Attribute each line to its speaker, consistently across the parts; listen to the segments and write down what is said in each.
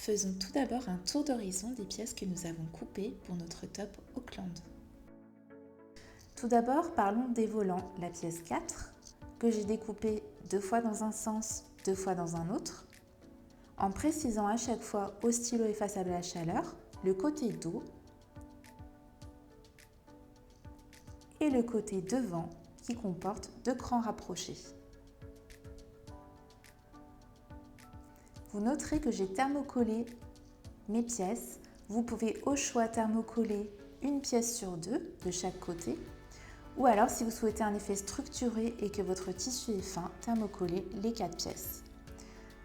Speaker 1: Faisons tout d'abord un tour d'horizon des pièces que nous avons coupées pour notre top Auckland. Tout d'abord, parlons des volants, la pièce 4, que j'ai découpée 2 fois dans un sens, 2 fois dans un autre, en précisant à chaque fois au stylo effaçable à chaleur le côté dos et le côté devant qui comporte 2 crans rapprochés. Vous noterez que j'ai thermocollé mes pièces. Vous pouvez au choix thermocoller une pièce sur 2 de chaque côté, ou alors si vous souhaitez un effet structuré et que votre tissu est fin, thermocoller les 4 pièces.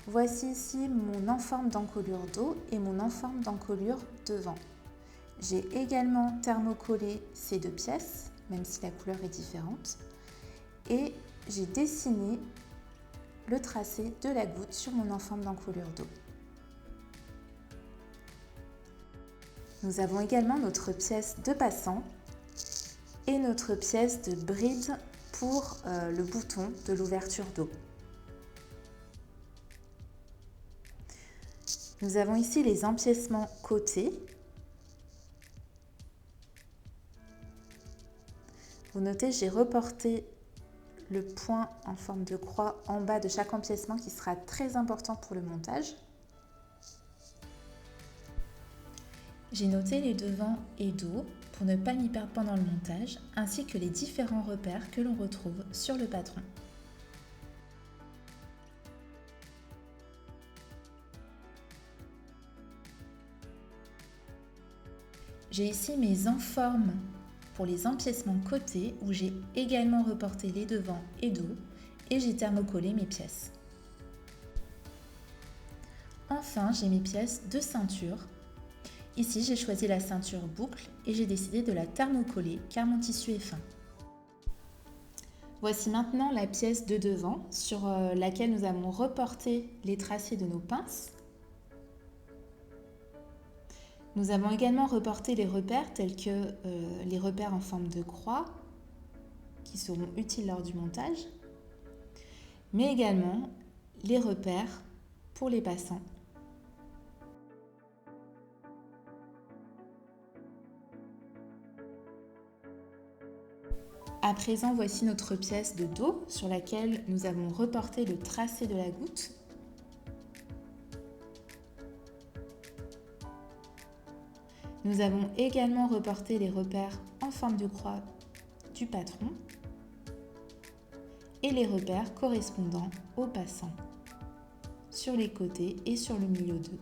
Speaker 1: Voici ici mon enforme d'encolure dos et mon enforme d'encolure devant. J'ai également thermocollé ces 2 pièces, même si la couleur est différente, et j'ai dessiné le tracé de la goutte sur mon enforme d'encolure dos. Nous avons également notre pièce de passant et notre pièce de bride pour le bouton de l'ouverture dos. Nous avons ici les empiècements côtés. Vous notez, j'ai reporté le point en forme de croix en bas de chaque empiècement qui sera très important pour le montage. J'ai noté les devants et dos pour ne pas m'y perdre pendant le montage, ainsi que les différents repères que l'on retrouve sur le patron. J'ai ici mes enformes pour les empiècements côtés où j'ai également reporté les devants et dos et j'ai thermocollé mes pièces. Enfin, j'ai mes pièces de ceinture. Ici, j'ai choisi la ceinture boucle et j'ai décidé de la thermocoller car mon tissu est fin. Voici maintenant la pièce de devant sur laquelle nous avons reporté les tracés de nos pinces. Nous avons également reporté les repères tels que les repères en forme de croix qui seront utiles lors du montage, mais également les repères pour les passants. À présent, voici notre pièce de dos sur laquelle nous avons reporté le tracé de la goutte. Nous avons également reporté les repères en forme de croix du patron et les repères correspondant aux passants sur les côtés et sur le milieu d'eux.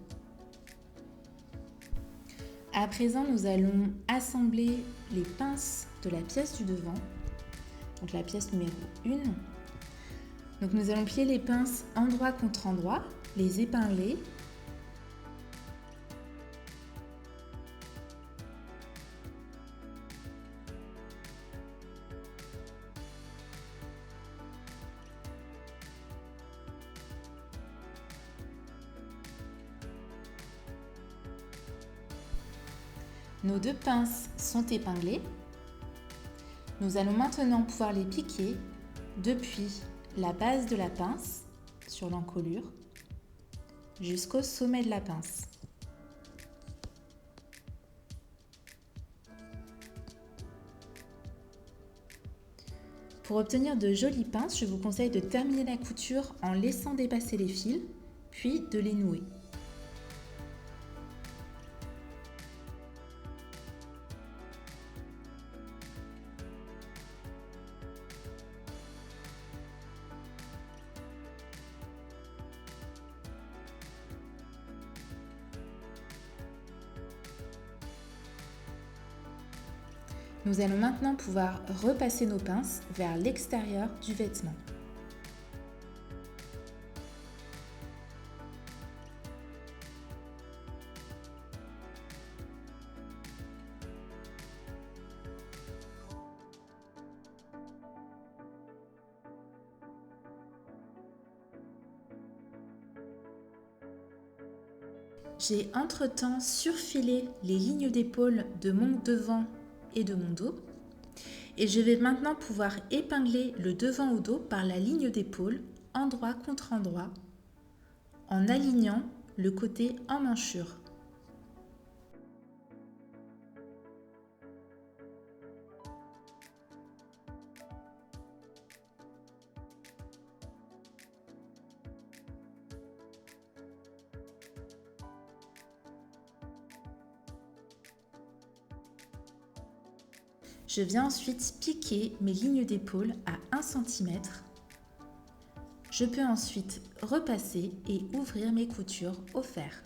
Speaker 1: À présent, nous allons assembler les pinces de la pièce du devant, donc la pièce numéro 1. Donc nous allons plier les pinces endroit contre endroit, les épingler. Nos 2 pinces sont épinglées. Nous allons maintenant pouvoir les piquer depuis la base de la pince sur l'encolure jusqu'au sommet de la pince. Pour obtenir de jolies pinces, je vous conseille de terminer la couture en laissant dépasser les fils, puis de les nouer. Nous allons maintenant pouvoir repasser nos pinces vers l'extérieur du vêtement. J'ai entre-temps surfilé les lignes d'épaule de mon devant et de mon dos. Et je vais maintenant pouvoir épingler le devant au dos par la ligne d'épaule, endroit contre endroit, en alignant le côté emmanchure. Je viens ensuite piquer mes lignes d'épaule à 1 cm. Je peux ensuite repasser et ouvrir mes coutures au fer.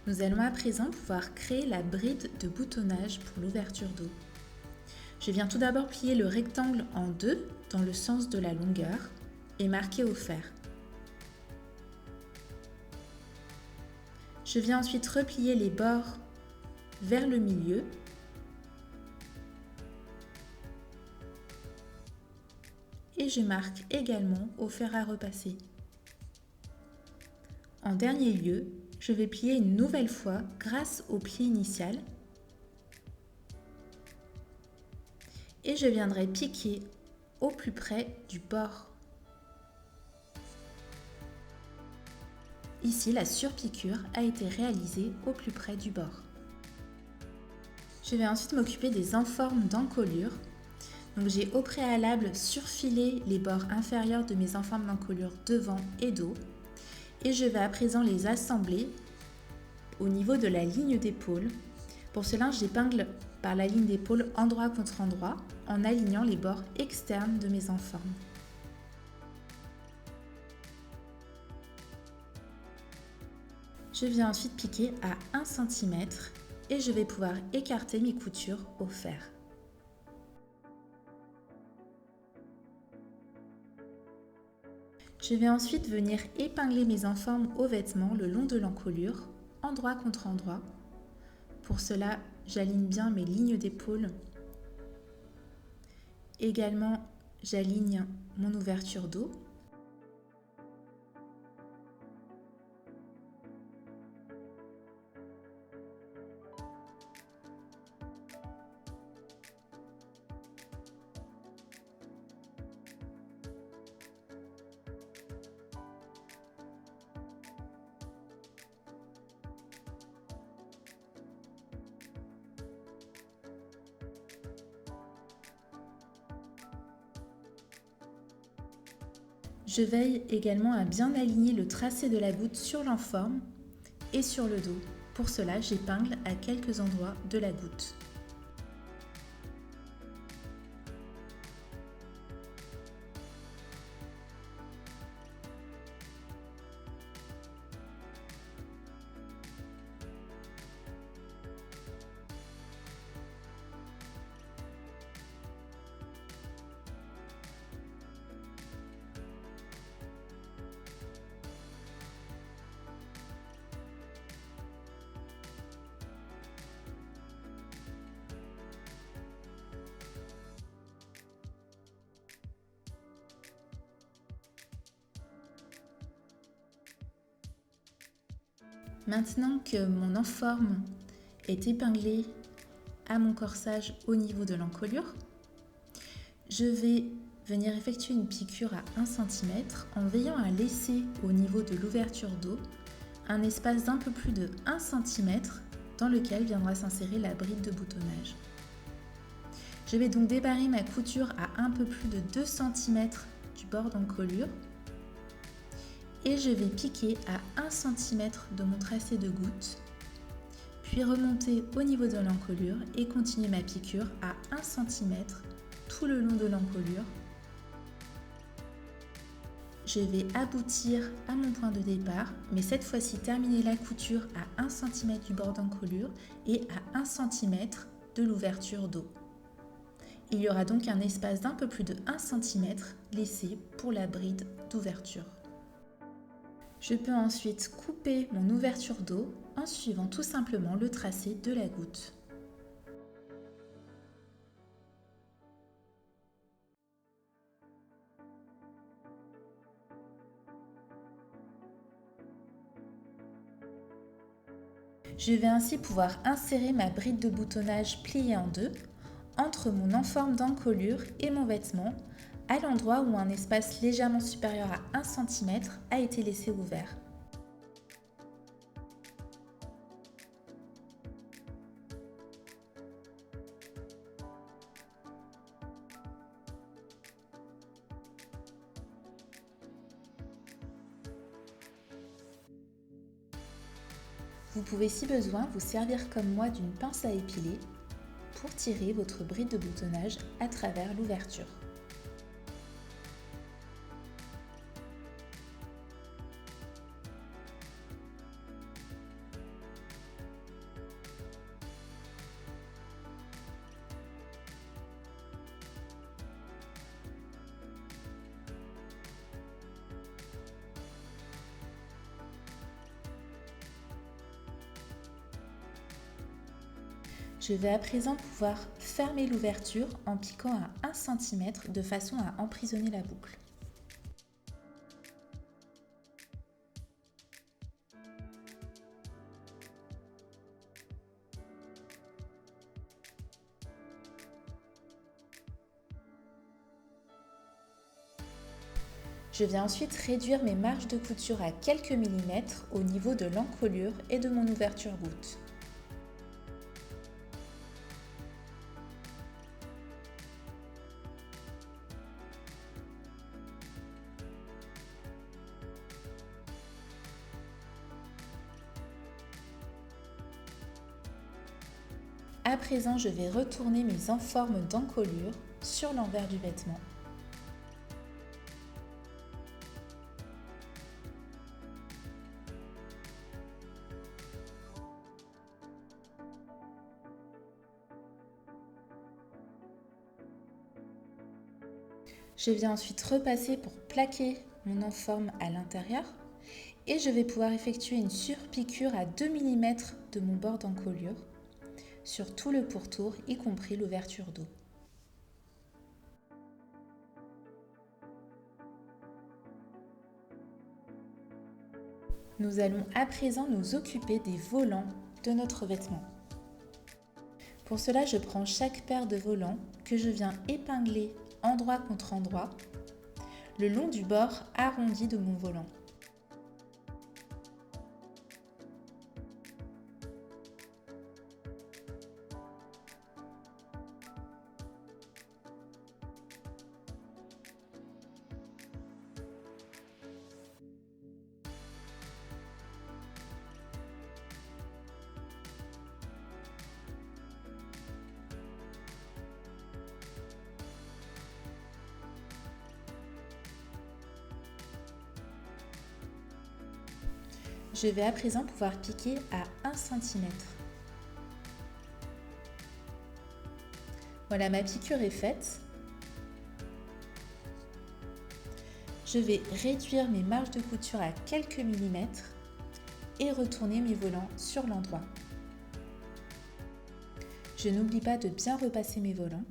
Speaker 1: Nous allons à présent pouvoir créer la bride de boutonnage pour l'ouverture dos. Je viens tout d'abord plier le rectangle en deux dans le sens de la longueur et marquer au fer. Je viens ensuite replier les bords vers le milieu et je marque également au fer à repasser. En dernier lieu, je vais plier une nouvelle fois grâce au pli initial et je viendrai piquer au plus près du bord. Ici, la surpiqûre a été réalisée au plus près du bord. Je vais ensuite m'occuper des enformes d'encolure. Donc j'ai au préalable surfilé les bords inférieurs de mes enformes d'encolure devant et dos. Et je vais à présent les assembler au niveau de la ligne d'épaule. Pour cela, j'épingle par la ligne d'épaule endroit contre endroit en alignant les bords externes de mes enformes. Je viens ensuite piquer à 1 cm et je vais pouvoir écarter mes coutures au fer. Je vais ensuite venir épingler mes enformes au vêtement le long de l'encolure, endroit contre endroit. Pour cela, j'aligne bien mes lignes d'épaule. Également, j'aligne mon ouverture dos. Je veille également à bien aligner le tracé de la goutte sur l'enforme et sur le dos. Pour cela, j'épingle à quelques endroits de la goutte. Maintenant que mon enforme est épinglé à mon corsage au niveau de l'encolure, je vais venir effectuer une piqûre à 1 cm en veillant à laisser au niveau de l'ouverture dos un espace d'un peu plus de 1 cm dans lequel viendra s'insérer la bride de boutonnage. Je vais donc débarrer ma couture à un peu plus de 2 cm du bord d'encolure et je vais piquer à 1 cm de mon tracé de goutte, puis remonter au niveau de l'encolure et continuer ma piqûre à 1 cm tout le long de l'encolure. Je vais aboutir à mon point de départ, mais cette fois-ci terminer la couture à 1 cm du bord d'encolure et à 1 cm de l'ouverture dos. Il y aura donc un espace d'un peu plus de 1 cm laissé pour la bride d'ouverture. Je peux ensuite couper mon ouverture dos en suivant tout simplement le tracé de la goutte. Je vais ainsi pouvoir insérer ma bride de boutonnage pliée en deux entre mon enforme d'encolure et mon vêtement, à l'endroit où un espace légèrement supérieur à 1 cm a été laissé ouvert. Vous pouvez si besoin vous servir comme moi d'une pince à épiler pour tirer votre bride de boutonnage à travers l'ouverture. Je vais à présent pouvoir fermer l'ouverture en piquant à 1 cm de façon à emprisonner la boucle. Je viens ensuite réduire mes marges de couture à quelques millimètres au niveau de l'encolure et de mon ouverture goutte. À présent, je vais retourner mes enformes d'encolure sur l'envers du vêtement. Je viens ensuite repasser pour plaquer mon enforme à l'intérieur et je vais pouvoir effectuer une surpiqûre à 2 mm de mon bord d'encolure sur tout le pourtour, y compris l'ouverture dos. Nous allons à présent nous occuper des volants de notre vêtement. Pour cela, je prends chaque paire de volants que je viens épingler endroit contre endroit le long du bord arrondi de mon volant. Je vais à présent pouvoir piquer à 1 cm. Voilà, ma piqûre est faite. Je vais réduire mes marges de couture à quelques millimètres et retourner mes volants sur l'endroit. Je n'oublie pas de bien repasser mes volants.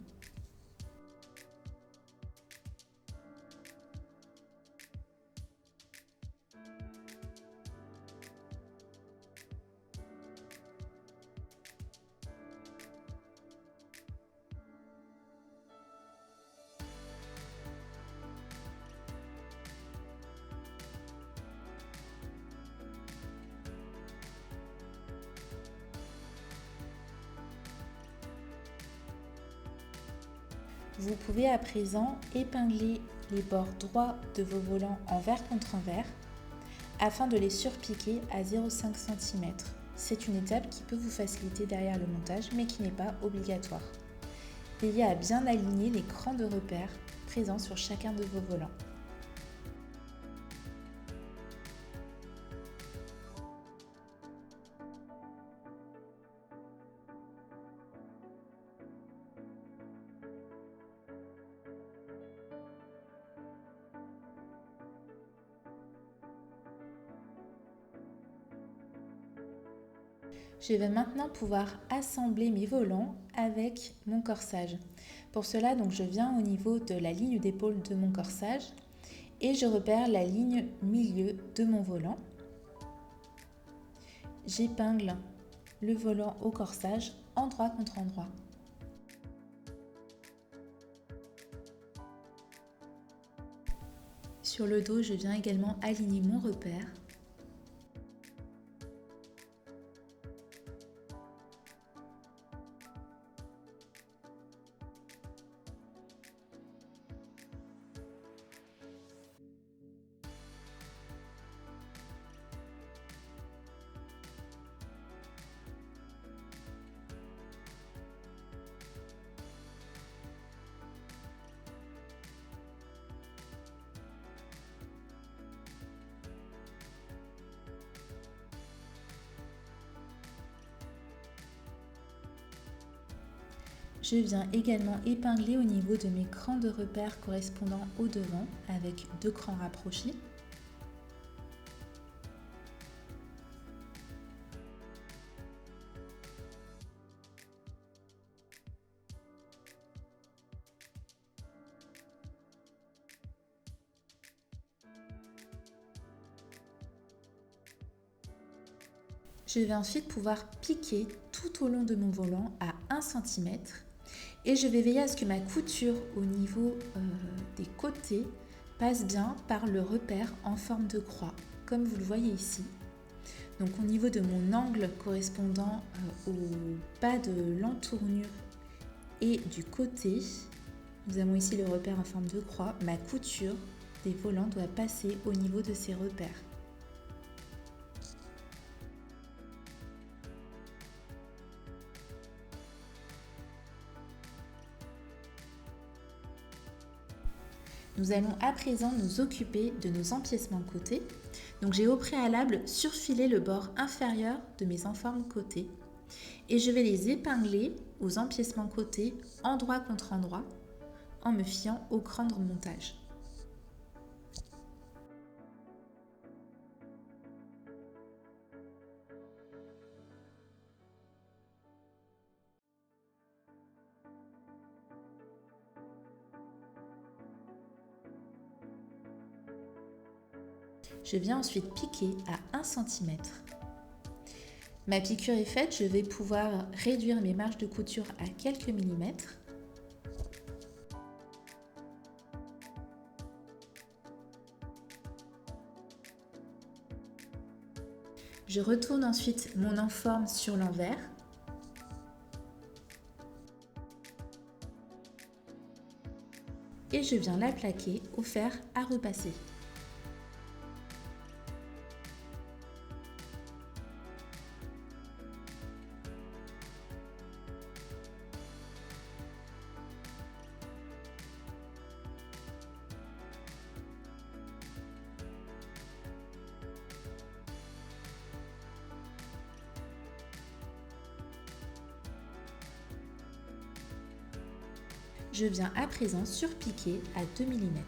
Speaker 1: Vous pouvez à présent épingler les bords droits de vos volants envers contre envers afin de les surpiquer à 0,5 cm. C'est une étape qui peut vous faciliter derrière le montage mais qui n'est pas obligatoire. Veillez à bien aligner les crans de repère présents sur chacun de vos volants. Je vais maintenant pouvoir assembler mes volants avec mon corsage. Pour cela, donc, je viens au niveau de la ligne d'épaule de mon corsage et je repère la ligne milieu de mon volant. J'épingle le volant au corsage, endroit contre endroit. Sur le dos, je viens également aligner mon repère. Je viens également épingler au niveau de mes crans de repère correspondant au devant avec 2 crans rapprochés. Je vais ensuite pouvoir piquer tout au long de mon volant à 1 cm et je vais veiller à ce que ma couture au niveau des côtés passe bien par le repère en forme de croix, comme vous le voyez ici. Donc au niveau de mon angle correspondant au bas de l'entournure et du côté, nous avons ici le repère en forme de croix. Ma couture des volants doit passer au niveau de ces repères. Nous allons à présent nous occuper de nos empiècements côtés. Donc j'ai au préalable surfilé le bord inférieur de mes enformes côtés et je vais les épingler aux empiècements côtés endroit contre endroit en me fiant au cran de remontage. Je viens ensuite piquer à 1 cm. Ma piqûre est faite, je vais pouvoir réduire mes marges de couture à quelques millimètres. Je retourne ensuite mon enforme sur l'envers. Et je viens la plaquer au fer à repasser. Je viens à présent surpiquer à 2 mm.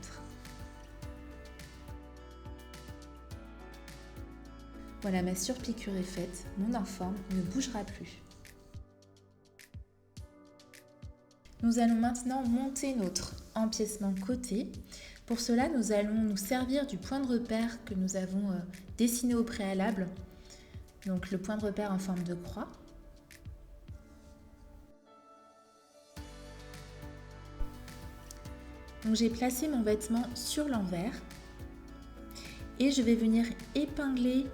Speaker 1: Voilà, ma surpiqûre est faite, mon enforme ne bougera plus. Nous allons maintenant monter notre empiècement côté. Pour cela, nous allons nous servir du point de repère que nous avons dessiné au préalable, donc le point de repère en forme de croix. Donc j'ai placé mon vêtement sur l'envers et je vais venir épingler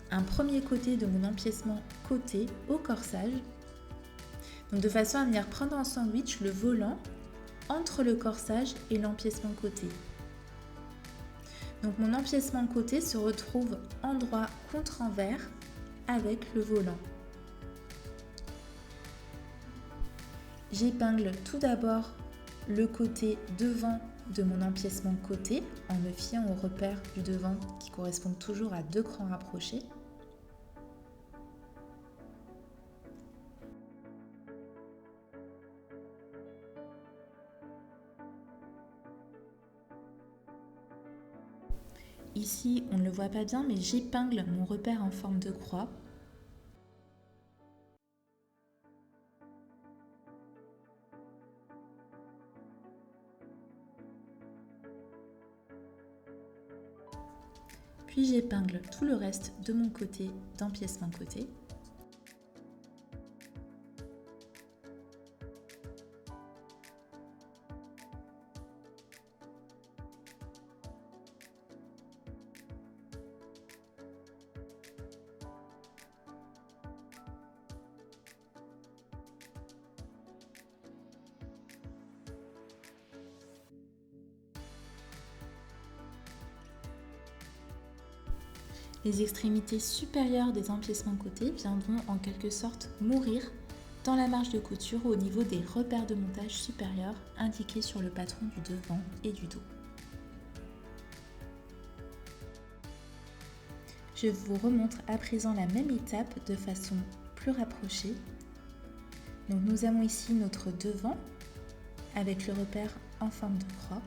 Speaker 1: un premier côté de mon empiècement côté au corsage, donc de façon à venir prendre en sandwich le volant entre le corsage et l'empiècement côté. Donc mon empiècement côté se retrouve endroit contre envers avec le volant. J'épingle tout d'abord le côté devant de mon empiècement côté en me fiant au repère du devant qui correspond toujours à 2 crans rapprochés. Ici, on ne le voit pas bien, mais j'épingle mon repère en forme de croix. Puis j'épingle tout le reste de mon côté d'empiècement côté. Les extrémités supérieures des empiècements côtés viendront en quelque sorte mourir dans la marge de couture au niveau des repères de montage supérieurs indiqués sur le patron du devant et du dos. Je vous remontre à présent la même étape de façon plus rapprochée. Donc nous avons ici notre devant avec le repère en forme de croix.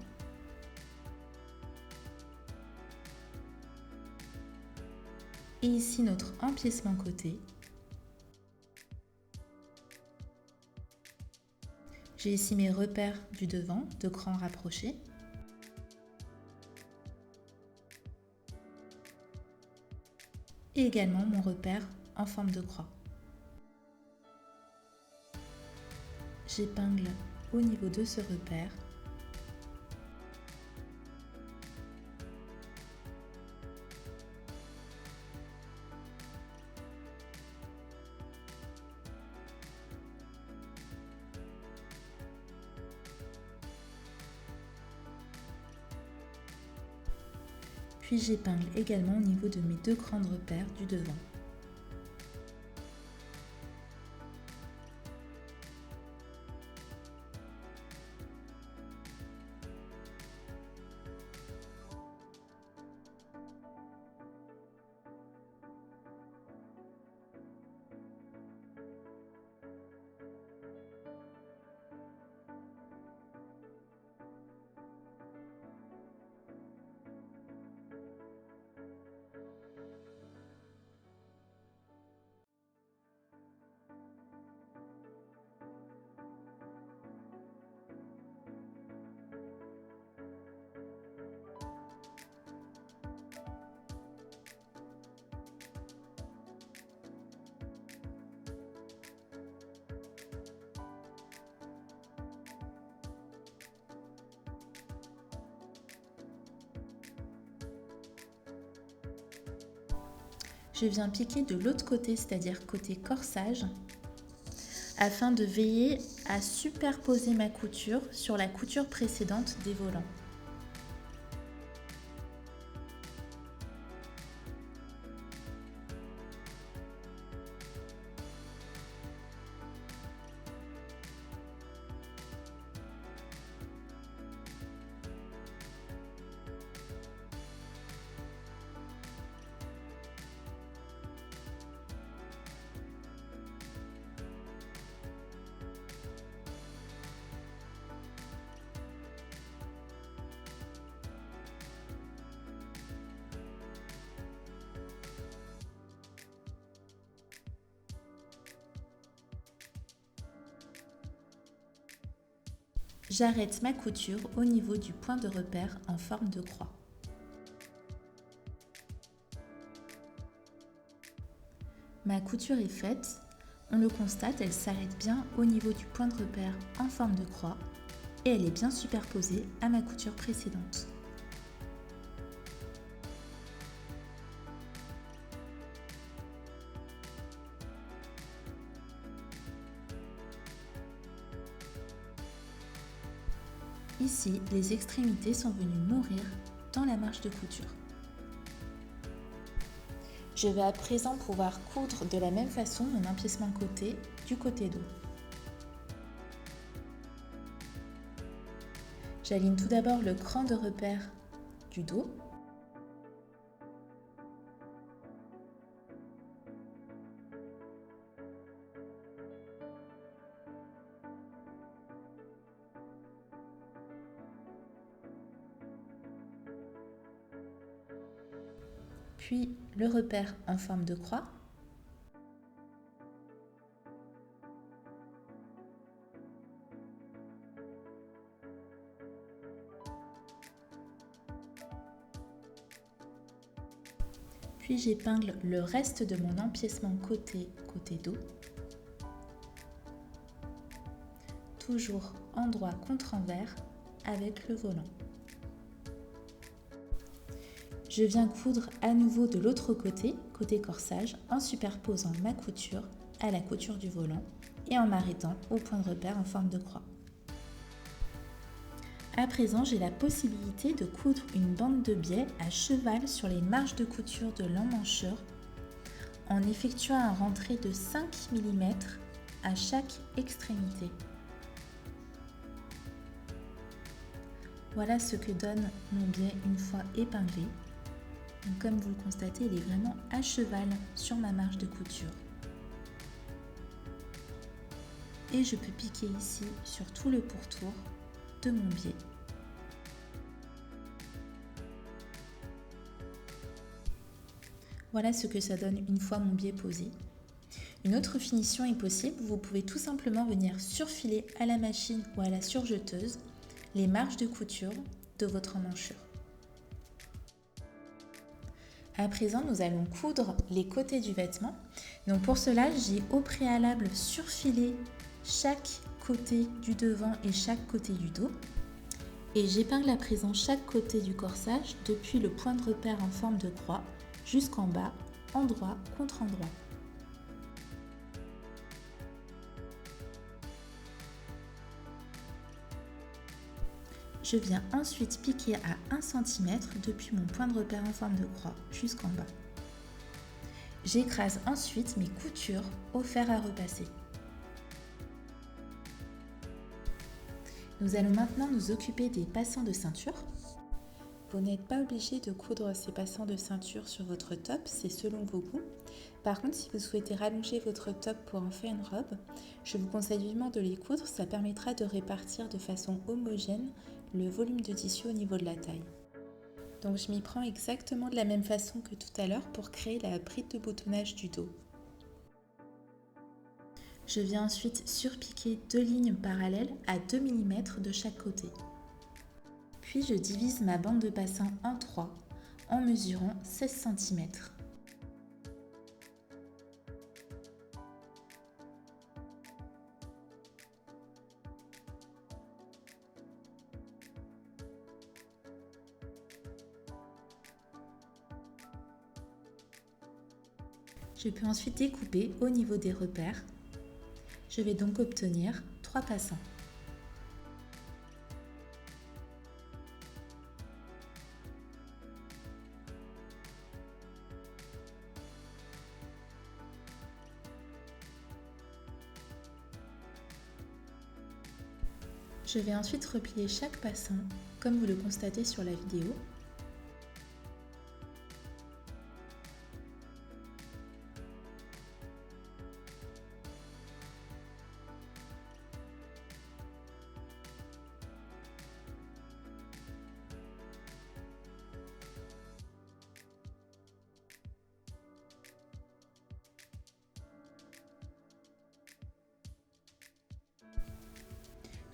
Speaker 1: Et ici notre empiècement côté. J'ai ici mes repères du devant, de crans rapprochés. Et également mon repère en forme de croix. J'épingle au niveau de ce repère. Puis j'épingle également au niveau de mes deux crans de repère du devant. Je viens piquer de l'autre côté, c'est-à-dire côté corsage, afin de veiller à superposer ma couture sur la couture précédente des volants. J'arrête ma couture au niveau du point de repère en forme de croix. Ma couture est faite, on le constate, elle s'arrête bien au niveau du point de repère en forme de croix et elle est bien superposée à ma couture précédente. Ici, les extrémités sont venues mourir dans la marge de couture. Je vais à présent pouvoir coudre de la même façon mon empiècement côté du côté dos. J'aligne tout d'abord le cran de repère du dos. Puis le repère en forme de croix. Puis j'épingle le reste de mon empiècement côté dos. Toujours endroit contre envers avec le volant. Je viens coudre à nouveau de l'autre côté, côté corsage, en superposant ma couture à la couture du volant et en m'arrêtant au point de repère en forme de croix. À présent, j'ai la possibilité de coudre une bande de biais à cheval sur les marges de couture de l'emmanchure en effectuant un rentré de 5 mm à chaque extrémité. Voilà ce que donne mon biais une fois épinglé. Donc, comme vous le constatez, il est vraiment à cheval sur ma marge de couture. Et je peux piquer ici sur tout le pourtour de mon biais. Voilà ce que ça donne une fois mon biais posé. Une autre finition est possible, vous pouvez tout simplement venir surfiler à la machine ou à la surjeteuse les marges de couture de votre emmanchure. À présent, nous allons coudre les côtés du vêtement. Donc pour cela, j'ai au préalable surfilé chaque côté du devant et chaque côté du dos. Et j'épingle à présent chaque côté du corsage depuis le point de repère en forme de croix jusqu'en bas, endroit contre endroit. Je viens ensuite piquer à 1 cm depuis mon point de repère en forme de croix jusqu'en bas. J'écrase ensuite mes coutures au fer à repasser. Nous allons maintenant nous occuper des passants de ceinture. Vous n'êtes pas obligé de coudre ces passants de ceinture sur votre top, c'est selon vos goûts. Par contre, si vous souhaitez rallonger votre top pour en faire une robe, je vous conseille vivement de les coudre, ça permettra de répartir de façon homogène le volume de tissu au niveau de la taille. Donc je m'y prends exactement de la même façon que tout à l'heure pour créer la bride de boutonnage du dos. Je viens ensuite surpiquer 2 lignes parallèles à 2 mm de chaque côté. Puis je divise ma bande de passant en 3 en mesurant 16 cm. Je peux ensuite découper au niveau des repères. Je vais donc obtenir 3 passants. Je vais ensuite replier chaque passant, comme vous le constatez sur la vidéo.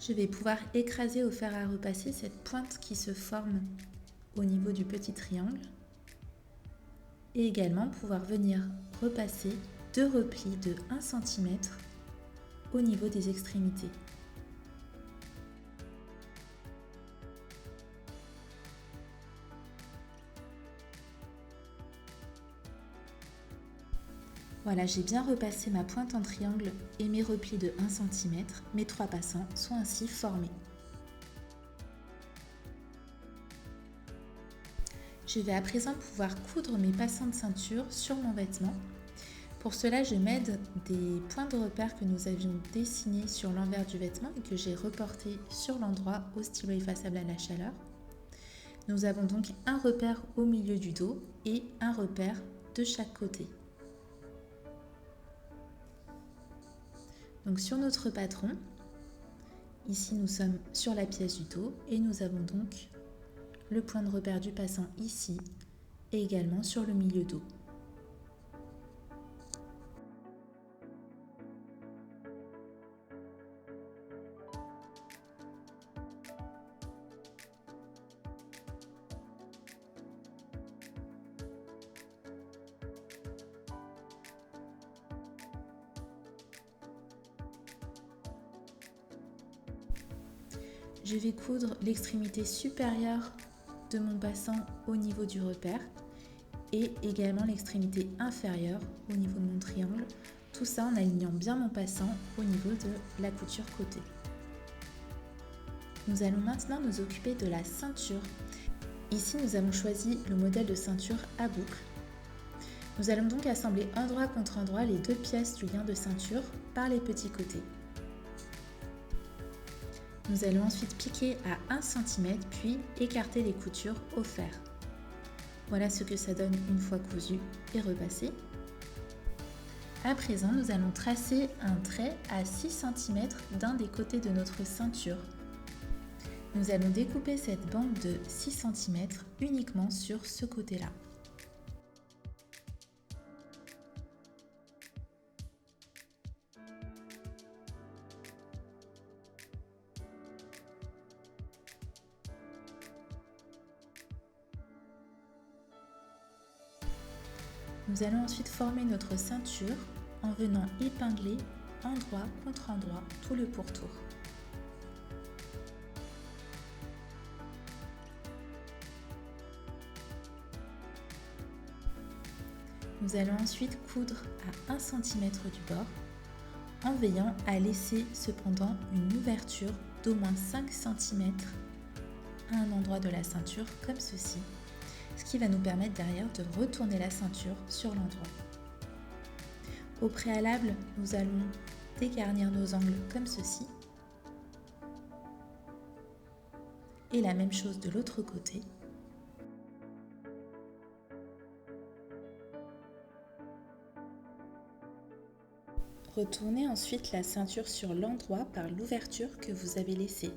Speaker 1: Je vais pouvoir écraser au fer à repasser cette pointe qui se forme au niveau du petit triangle et également pouvoir venir repasser 2 replis de 1 cm au niveau des extrémités. Voilà, j'ai bien repassé ma pointe en triangle et mes replis de 1 cm. Mes 3 passants sont ainsi formés. Je vais à présent pouvoir coudre mes passants de ceinture sur mon vêtement. Pour cela, je m'aide des points de repère que nous avions dessinés sur l'envers du vêtement et que j'ai reportés sur l'endroit au stylo effaçable à la chaleur. Nous avons donc un repère au milieu du dos et un repère de chaque côté. Donc sur notre patron, ici nous sommes sur la pièce du dos et nous avons donc le point de repère du passant ici et également sur le milieu dos. Je vais coudre l'extrémité supérieure de mon passant au niveau du repère et également l'extrémité inférieure au niveau de mon triangle. Tout ça en alignant bien mon passant au niveau de la couture côté. Nous allons maintenant nous occuper de la ceinture. Ici, nous avons choisi le modèle de ceinture à boucle. Nous allons donc assembler endroit contre endroit les deux pièces du lien de ceinture par les petits côtés. Nous allons ensuite piquer à 1 cm puis écarter les coutures au fer. Voilà ce que ça donne une fois cousu et repassé. À présent, nous allons tracer un trait à 6 cm d'un des côtés de notre ceinture. Nous allons découper cette bande de 6 cm uniquement sur ce côté-là. Nous allons ensuite former notre ceinture en venant épingler endroit contre endroit tout le pourtour. Nous allons ensuite coudre à 1 cm du bord en veillant à laisser cependant une ouverture d'au moins 5 cm à un endroit de la ceinture comme ceci, ce qui va nous permettre derrière de retourner la ceinture sur l'endroit. Au préalable, nous allons dégarnir nos angles comme ceci et la même chose de l'autre côté. Retournez ensuite la ceinture sur l'endroit par l'ouverture que vous avez laissée.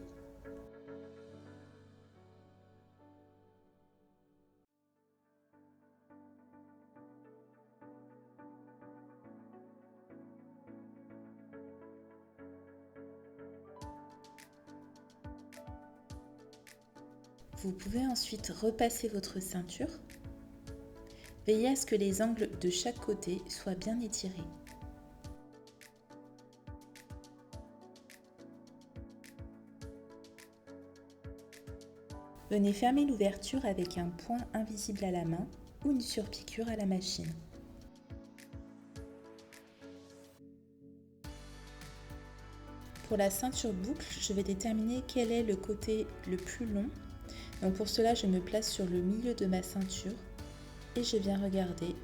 Speaker 1: Vous pouvez ensuite repasser votre ceinture. Veillez à ce que les angles de chaque côté soient bien étirés. Venez fermer l'ouverture avec un point invisible à la main ou une surpiqûre à la machine. Pour la ceinture boucle, je vais déterminer quel est le côté le plus long. Donc pour cela, je me place sur le milieu de ma ceinture et je viens regarder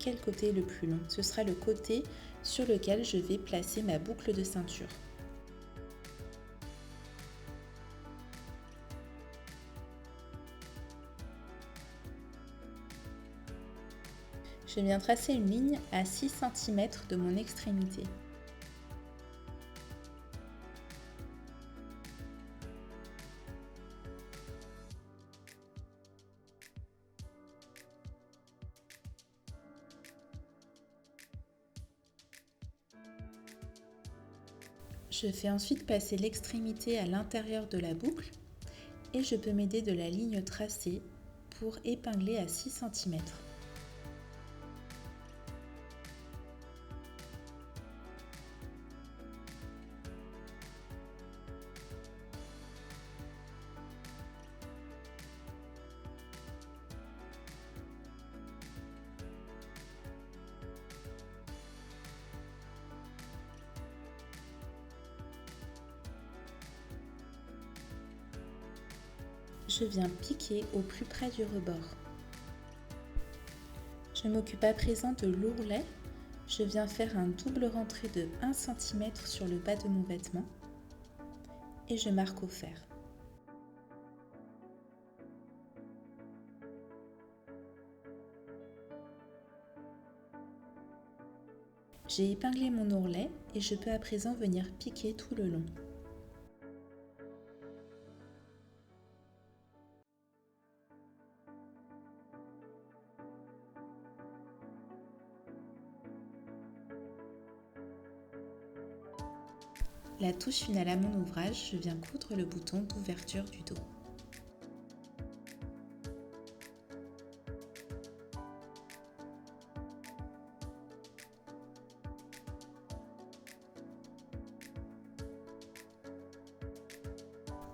Speaker 1: quel côté est le plus long. Ce sera le côté sur lequel je vais placer ma boucle de ceinture. Je viens tracer une ligne à 6 cm de mon extrémité. Je fais ensuite passer l'extrémité à l'intérieur de la boucle et je peux m'aider de la ligne tracée pour épingler à 6 cm. Je viens piquer au plus près du rebord. Je m'occupe à présent de l'ourlet. Je viens faire un double rentré de 1 cm sur le bas de mon vêtement et je marque au fer. J'ai épinglé mon ourlet et je peux à présent venir piquer tout le long. La touche finale à mon ouvrage, je viens coudre le bouton d'ouverture du dos.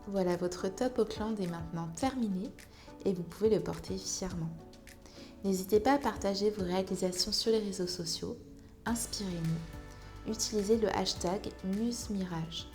Speaker 1: Voilà, votre top Auckland est maintenant terminé et vous pouvez le porter fièrement. N'hésitez pas à partager vos réalisations sur les réseaux sociaux, inspirez-nous. Utilisez le hashtag MuseMirage.